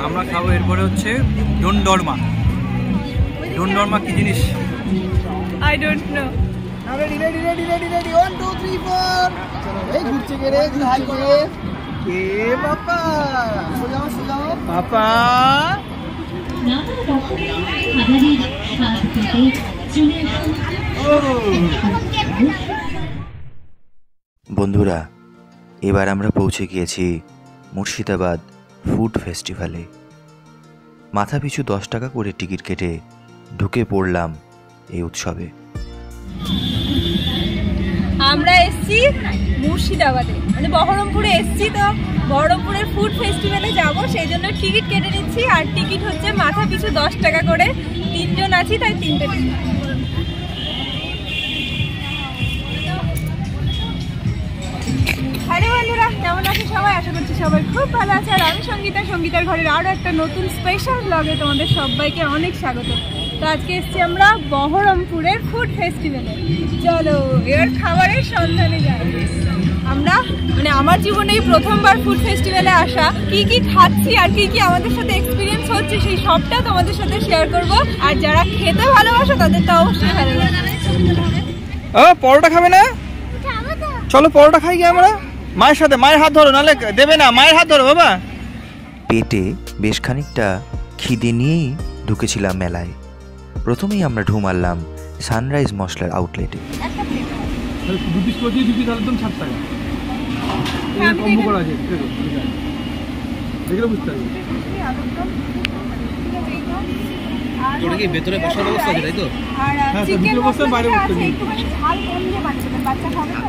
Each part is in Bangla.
আমরা খাবো এরপরে হচ্ছে ডোনডরমা। ডোনডরমা কি জিনিস? I don't know. Ready. 1 2 3 4 চলো এই ঘুরছে কে রে হাই করে কে বাবা সোজাও পাপা বন্ধুরা, এবার আমরা পৌঁছে গিয়েছি মুর্শিদাবাদ ফুড ফেস্টিভ্যালে। মাথাপিছু 10 টাকা করে টিকিট কেটে ঢুকে পড়লাম এই উৎসবে। আমরা এসছি মুর্শিদাবাদে, মানে বহরমপুরে এসছি, তো বহরমপুরের ফুড ফেস্টিভ্যালে যাব, সেই জন্য টিকিট কেটে নিচ্ছি। আর টিকিট হচ্ছে মাথা পিছু 10 টাকা করে, 3 জন আছি তাই 3টে টিকিট। হ্যালো বন্ধুরা, কেমন আছে সবাই? আশা করছি সবাই খুব ভালো আছে। আর আমি সঙ্গীতার ঘরের আরও একটা নতুন স্পেশাল ব্লগে তোমাদের সবাইকে অনেক স্বাগত। তো আজকে এসছি আমরা বহরমপুরের ফুড ফেস্টিভ্যালে। চলো এর খাবারের সন্ধানে যাই। আমরা মানে আমার জীবনে এই প্রথমবার ফুড ফেস্টিভ্যালে আসা, কি খাচ্ছি আর কি আমাদের সাথে এক্সপিরিয়েন্স হচ্ছে সেই সবটা তোমাদের সাথে শেয়ার করব। আর যারা খেতে ভালোবাসে তাদের তো অবশ্যই ভালো লাগবে। পরোটা খাবে না? চলো পরোটা খাই গিয়ে আমরা। মায়ের সাথে, মায়ের হাত ধরো, নাহলে দেবে না। মায়ের হাত ধরো বাবা। পেটে বেশ খানিকটা খিদে নিয়েই ঢুকেছিলাম মেলায়। প্রথমেই আমরা ঢু মারলাম সানরাইজ মশলার আউটলেটে। ভেতরে বসার ব্যবস্থা আছে, তাই তো? আর চিকেন মশলা বাইরে আছে, একটু ঝাল কম দিয়ে বানাবেন, বাচ্চা খাবে তো।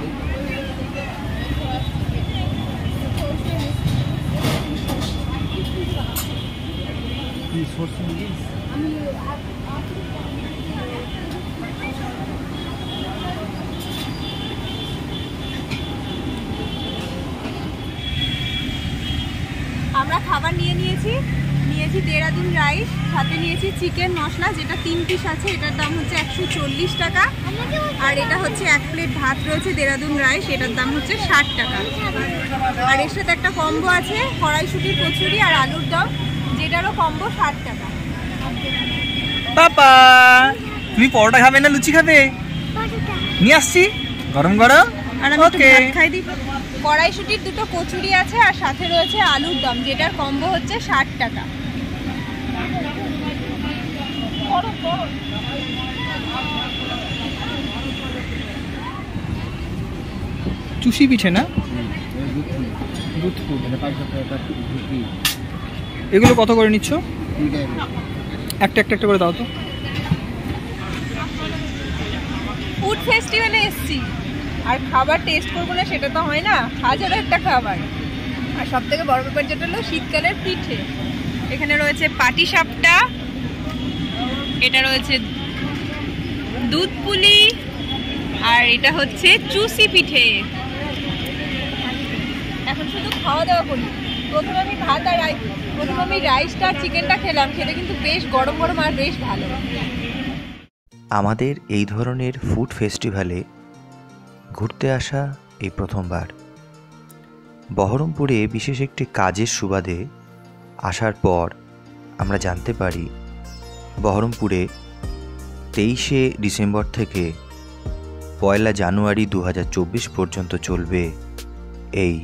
আমরা খাবার নিয়েছি দেরাদুন রাইস, সাথে নিয়েছি চিকেন মশলা, যেটা 3 পিস আছে, এটার দাম হচ্ছে 140 টাকা। আর এটা হচ্ছে 1 প্লেট ভাত রয়েছে দেরাদুন রাইস, এটার দাম হচ্ছে 60 টাকা। আর এর সাথে একটা কম্বো আছে কড়াইশুঁটির কচুরি আর আলুর দম, যেটারও কম্বো 60 টাকা। পাপা তুমি পরোটা খাবে না লুচি খাবে? নিয়ে আসছি গরম গরম। আর আমি একটু ভাত খাই দিই। কড়াইশুঁটির 2টো কচুরি আছে আর সাথে রয়েছে আলুর দম, যেটার কম্বো হচ্ছে 60 টাকা। চুষি পিঠে না? এগুলো কত করে নিচ্ছ? একটা করে দাও তো। ফুড ফেস্টিভ্যালে এসছি আর খাবার টেস্ট করবো না সেটা তো হয় না, হাজারো একটা খাবার। আর সব থেকে বড় ব্যাপার যেটা হলো শীতকালের পিঠে। এখানে রয়েছে পাটিসাপটা, এটা রয়েছে দুধ পুলি, আর এটা হচ্ছে চুষি পিঠে। এখন শুধু খাওয়া দাওয়া করি। প্রথমে আমি রাইসটা আর চিকেনটা খেলাম, খেতে কিন্তু বেশ গরম আর বেশ ভালো। আমাদের এই ধরনের ফুড ফেস্টিভ্যালে ঘুরতে আসা এই প্রথমবার। বহরমপুরে বিশেষ একটি কাজের সুবাদে আসার পর আমরা জানতে পারি বহরমপুরে 23শে ডিসেম্বর থেকে 1 জানুয়ারি 2024 পর্যন্ত চলবে এই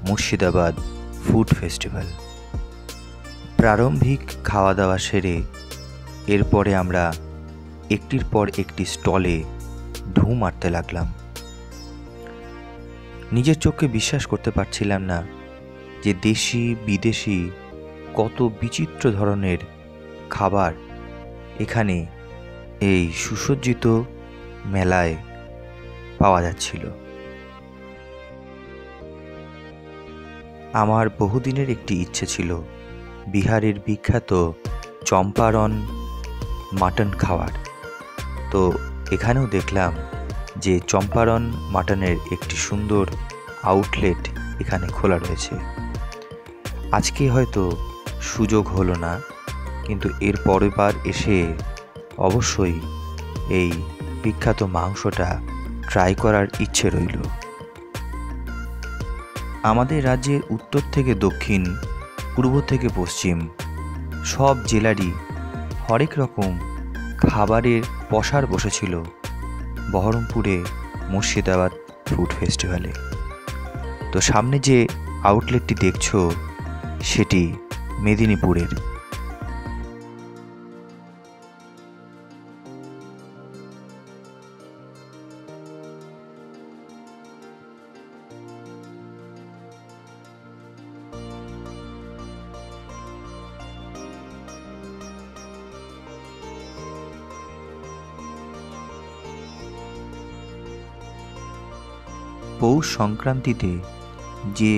মুর্শিদাবাদ ফুড ফেস্টিভ্যাল। প্রারম্ভিক খাওয়া দাওয়া সেরে এরপরে আমরা একটির পর একটি স্টলে ঢু মারতে লাগলাম। নিজের চোখে বিশ্বাস করতে পারছিলাম না যে দেশি বিদেশি কত বিচিত্র ধরনের খাবার এখানে এই সুসজ্জিত মেলায় পাওয়া যাচ্ছিল। আমার বহুদিনের একটি ইচ্ছে ছিল বিহারের বিখ্যাত চম্পারন মাটন খাওয়ার। তো এখানেও দেখলাম যে চম্পারন মাটনের একটি সুন্দর আউটলেট এখানে খোলা রয়েছে। আজকে হয়তো সুযোগ হলো না, কিন্তু এর পরের বার এসে অবশ্যই এই বিখ্যাত মাংসটা ট্রাই করার ইচ্ছে রইল। আমাদের রাজ্যের উত্তর থেকে দক্ষিণ, পূর্ব থেকে পশ্চিম সব জেলারই হরেক রকম খাবারের পসার বসেছিল বহরমপুরে মুর্শিদাবাদ ফুড ফেস্টিভ্যালে। তো সামনে যে আউটলেটটি দেখছো সেটি মেদিনীপুরের। পৌষ সংক্রান্তিতে যে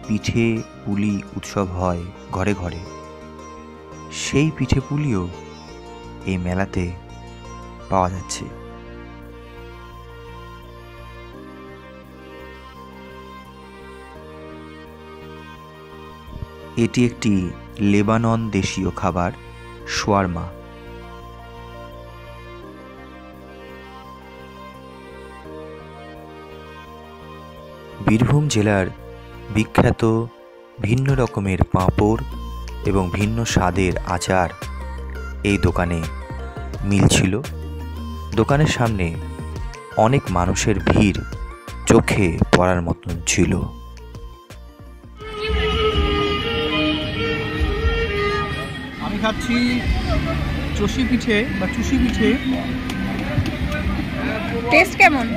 পিঠে পুলি উৎসব হয় ঘরে ঘরে, সেই পিঠে পুলিও এই মেলাতে পাওয়া যাচ্ছে। এটি একটি লেবানন দেশীয় খাবার শোয়ারমা। বীরভূম জেলার বিখ্যাত ভিন্ন রকমের পাঁপড় এবং ভিন্ন স্বাদের আচার এই দোকানে মিলছিল। দোকানের সামনে অনেক মানুষের ভিড় চোখে পড়ার মতন ছিল। আমি খাচ্ছি চষি পিঠে বা চুষি পিঠে। টেস্ট কেমন?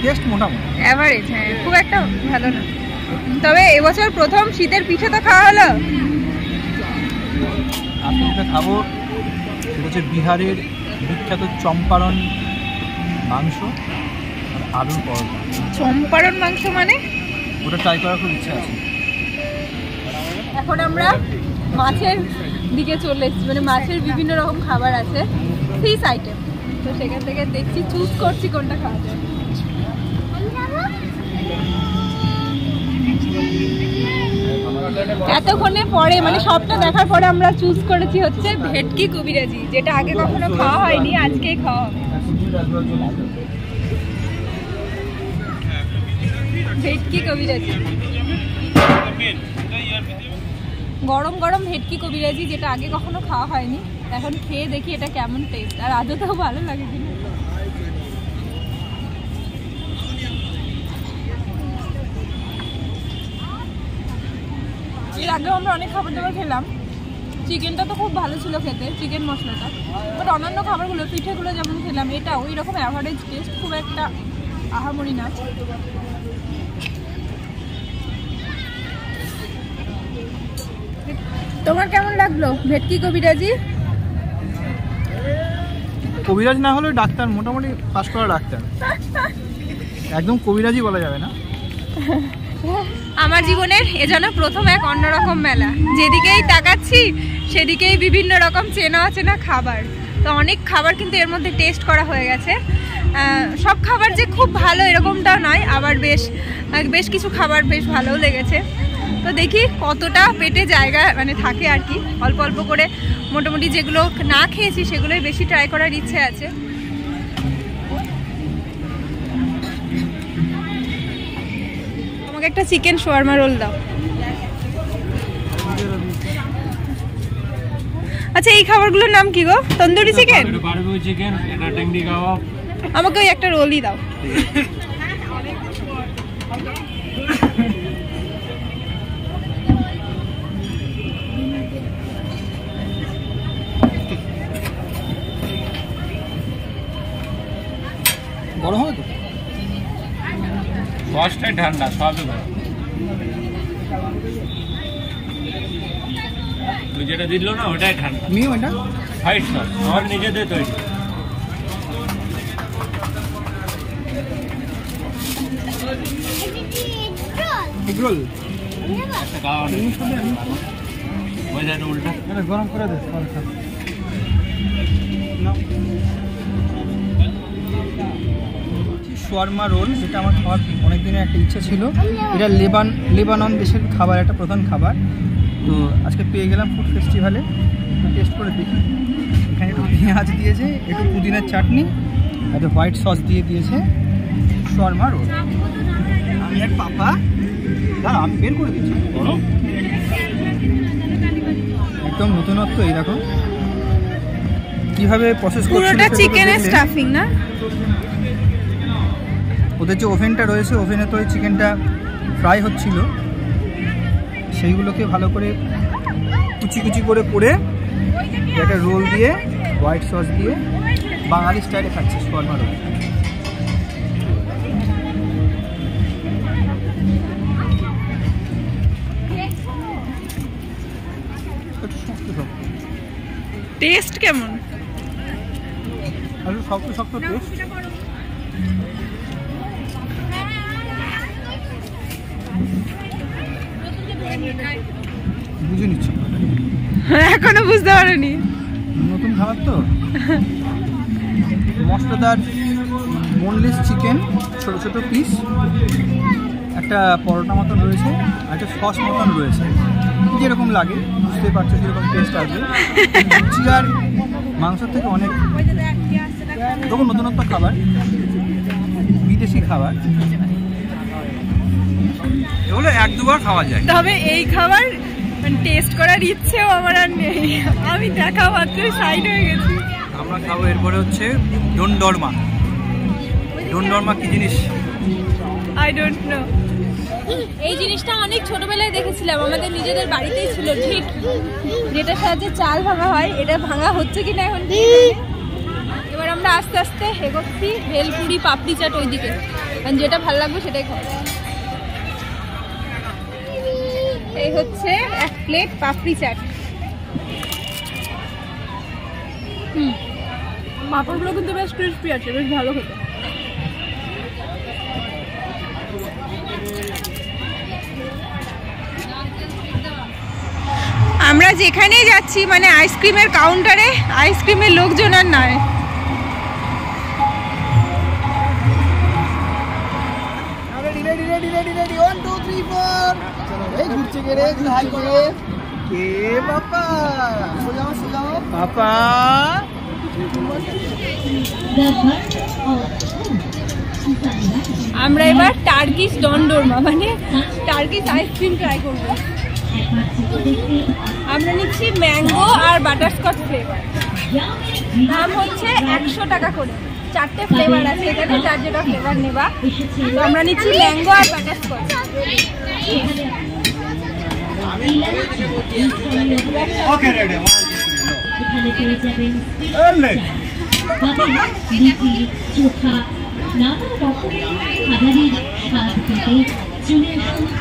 টেস্ট মোটামুটি এভারেজ, হ্যাঁ, খুব একটা ভালো না। তবে এবছর প্রথম শীতের পিঠে তো খাওয়া হলো। আজকে যেটা খাবো সেটা হচ্ছে বিহারের বিখ্যাত চম্পারণ মাংস আর আলুর পরোটা। চম্পারণ মাংস মানে? ওটা ট্রাই করার খুব ইচ্ছা আছে। এখন আমরা মাছের দিকে চলে এসেছি, মানে মাছের বিভিন্ন রকম খাবার আছে, ফিশ আইটেম। তো সেখান থেকে দেখছি, চুজ করছি কোনটা খাওয়া যায়। এতক্ষণে পরে, মানে সবটা দেখার পরে আমরা চুজ করেছি হচ্ছে ভেটকি কবিরাজি, যেটা আগে কখনো খাওয়া হয়নি, আজকেই খাওয়া হবে। ভেটকি কবিরাজি, গরম গরম ভেটকি কবিরাজি, যেটা আগে কখনো খাওয়া হয়নি। এখন খেয়ে দেখি এটা কেমন টেস্ট, আর আদতেও ভালো লাগে কিনা। এর আগেও আমরা অনেক খাবার দাবার খেলাম। চিকেনটা তো খুব ভালো ছিল খেতে, চিকেন মশলাটা। বাট অন্যান্য খাবারগুলো, পিঠেগুলো যেমন খেলাম, এটা ওই রকম অ্যাভারেজ টেস্ট, খুব একটা আহামরি না। তোমার কেমন লাগলো ভেটকি কবিরাজি? কবিরাজ না হলেও ডাক্তার, মোটামুটি পাস করা ডাক্তার, একদম কবিরাজি বলা যাবে না। আমার জীবনের এ যেন প্রথম এক অন্যরকম মেলা, যেদিকেই তাকাচ্ছি সেদিকেই বিভিন্ন রকম চেনা অচেনা খাবার। তো অনেক খাবার কিন্তু এর মধ্যে টেস্ট করা হয়ে গেছে। সব খাবার যে খুব ভালো এরকমটাও নয়, আবার বেশ কিছু খাবার বেশ ভালোও লেগেছে। তো দেখি কতটা পেটে জায়গা মানে থাকে আর কি। অল্প অল্প করে মোটামুটি যেগুলো না খেয়েছি সেগুলোই বেশি ট্রাই করার ইচ্ছে আছে। আমাকে একটা চিকেন শোয়ারমা রোল দাও। আচ্ছা, এই খাবারগুলোর নাম কি গো? তন্দুরি চিকেন, বারবিকিউ চিকেন, এটা টেংরি কাবাব। আমাকে ওই একটা রোলই দাও। গরম হবে তো? সসটাই ঠান্ডা, সবই গরম। তুই যেটা দিল না ওটাই ঠান্ডা। মিও এটা হোয়াইট সস আমার নিজেদের তৈরি। এগ রোল একটা খাওয়া ওইটা উল্টা গরম করে দে। শোয়ারমা রোল, যেটা আমার খাওয়ার অনেক দিনের একটা ইচ্ছা ছিল। এটা লেবানন দেশের খাবার, একটা প্রধান খাবার। তো আজকে পেয়ে গেলাম ফুড ফেস্টিভ্যালে, টেস্ট করে দেখি। এখানে একটু পেঁয়াজ দিয়েছে, একটু পুদিনার চাটনি, একটু হোয়াইট সস দিয়ে দিয়েছে শোয়ারমা রোল। আমি আর পাপা, দাঁড়া আমি বের করে দিচ্ছি। একদম নতুনত্ব। এই দেখো কিভাবে প্রসেস করছে, পুরোটা চিকেনের স্টাফিং না? ওদের যে ওভেনটা রয়েছে, ওভেনে তো ওই চিকেনটা ফ্রাই হচ্ছিল, সেইগুলোকে ভালো করে কুচি কুচি করে করে একটা রোল দিয়ে হোয়াইট সস দিয়ে বাঙালি স্টাইলে খাচ্ছে শর্মা রোল। টেস্ট কেমন? আর শক্ত শক্ত টেস্ট। বুঝে নিচ্ছি, এখনো বুঝতে পারিনি। নতুন খাবার তো। মশলাদার বোনলেস চিকেন, ছোট ছোট পিস, একটা পরোটা মতন রয়েছে, আর একটা সস মতন রয়েছে। যেরকম লাগে বুঝতেই পারছো সেরকম টেস্ট আসবে। লুচি আর মাংসের থেকে অনেক রকম নতুনত্ব খাবার, বিদেশি খাবার, এগুলো এক দুবার খাওয়া যায়। তবে এই খাবার টেস্ট করার ইচ্ছেও আমার আর নেই, আমি দেখা মাত্র সাইড হয়ে গেছি। আমরা খাবো এরপরে হচ্ছে ডোনডরমা। ডোনডরমা কি জিনিস? I don't know. এই জিনিসটা অনেক ছোটবেলায় দেখেছিলাম, আমাদের নিজেদের বাড়িতেই ছিল ঠিক, যেটা সাহায্যে চাল ভাঙা হয়। এটা ভাঙা হচ্ছে কিনা এখন। এবার আমরা আস্তে আস্তে এগোচ্ছি ভেলপুরি পাপড়ি চাট ওইদিকে, কারণ যেটা ভালো লাগবে সেটাই খাবো। এই হচ্ছে এক প্লেট পাপড়ি চাট। পাপড়গুলো কিন্তু বেশ ক্রিস্পি আছে, বেশ ভালো খেতে। আমরা যেখানেই যাচ্ছি মানে আইসক্রিমের কাউন্টারে আইসক্রিমের লোকজন আর নয়। Ready ready ready ready ready 1 2 3 4 চলো এই ঘুরছে কে রে হাই করে কে বাবা সোজা পাপা আমরা এবার টার্কিশ ডন্ডরমা মানে টার্কিশ আইসক্রিম ট্রাই করবো। আমরা নিচ্ছি ম্যাঙ্গো আর বাটারস্কচ ফ্লেভার, দাম হচ্ছে 100 টাকা করে। 4টে ফ্লেভার আছে এখানে, যার যেটা ফ্লেভার নেবা। তো আমরা নিচ্ছি ম্যাঙ্গো আর বাটারস্কচ। ওকে রেডি এখানে পেয়ে যাবেন বাবা লিচি চোখা নানা রকমের খাবারের স্বাদ পেতে চলে আসুন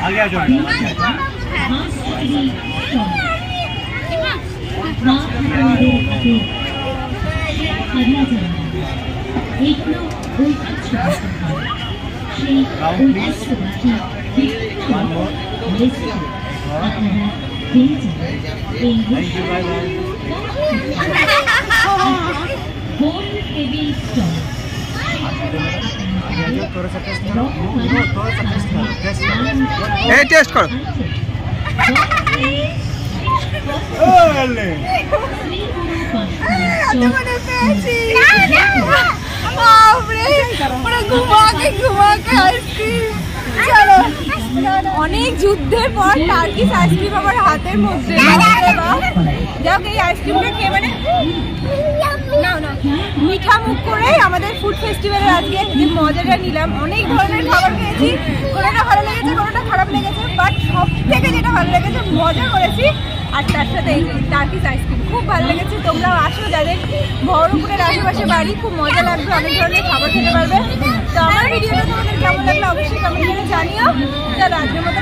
आगे आ जाओ টেস্ট করো। অনেক যুদ্ধের পর টার্কিশ আইসক্রিম আমার হাতের মধ্যে। যাক এই আইসক্রিমটা খেয়ে মানে না না মিঠা মুখ করে আমাদের ফুড ফেস্টিভ্যালের আজকে যে মজাটা নিলাম। অনেক ধরনের খাবার খেয়েছি, কোনোটা ভালো লেগেছে কোনোটা খারাপ লেগেছে, বাট সব থেকে যেটা ভালো লেগেছে মজা করেছি। আর তার সাথে এই টার্কিশ আইসক্রিম খুব ভালো লেগেছে। তোমরাও আসো, যাদের বহরমপুরের আশেপাশে বাড়ি, খুব মজা লাগবে, অনেক ধরনের খাবার খেতে পারবে। তো আমার ভিডিওটা তোমাদের কেমন লাগলো অবশ্যই কমেন্ট করে জানিও। চলো আজকের মতো